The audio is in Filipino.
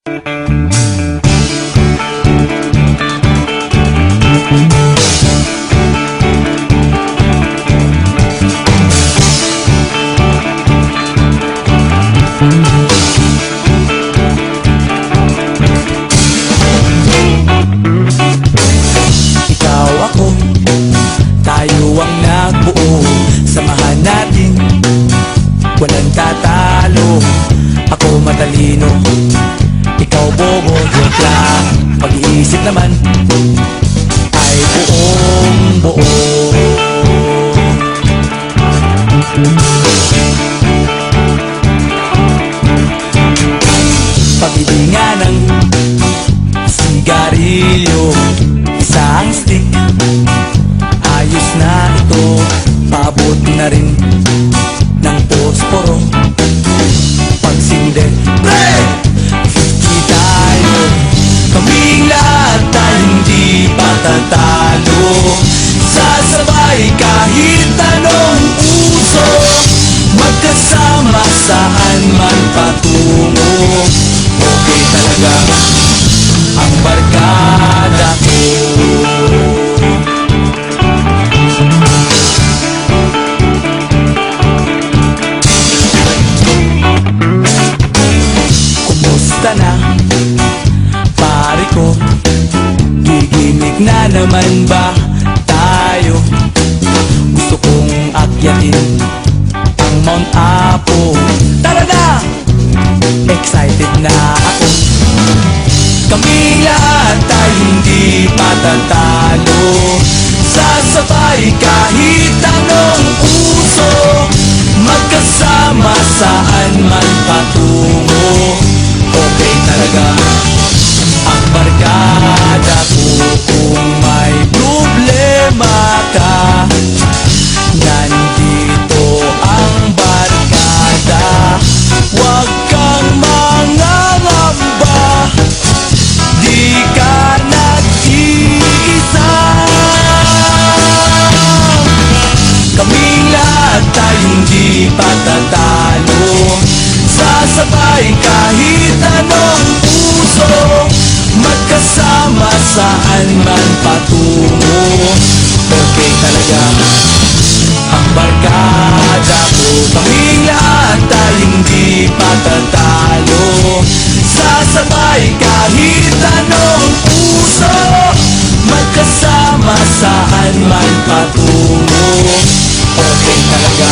Ikaw ako, tayo ang nagbuo. Samahan natin, walang tatalo. Ako matalino, ikaw bobo. Joke lang, pag-iisip naman ay buong buo. Pabili nga ng sigarilyo, isang stick, ayos na ito. Paabot na rin ng posporo. Pagsinde, pre! 50 tayo, kaming lahat ay hindi patatalo. Sasabay kahit anong uso, magkasama saan man patungo. Okay talaga ang barkada ko. Kumusta na, pare ko? Giginig na naman ba tayo? Gusto kong akyatin ang Mount Apo. Tara na! Excited na ako. Kaming lahat ay hindi patatalo. Sasabay kahit anong uso, magkasama saan man patungo. Okay talaga ang barkada ko. Kung may problema ka, nandito ang barkada. Huwag kang mangangamba, di ka nag-iisa. Kaming lahat ay hindi patatalo. Sasabay kahit anong uso, magkasama saan man patungo. Okay talaga ang barkada ko. Kaming lahat ay hindi patatalo. Sasabay kahit anong uso, magkasama saan man patungo. Okay talaga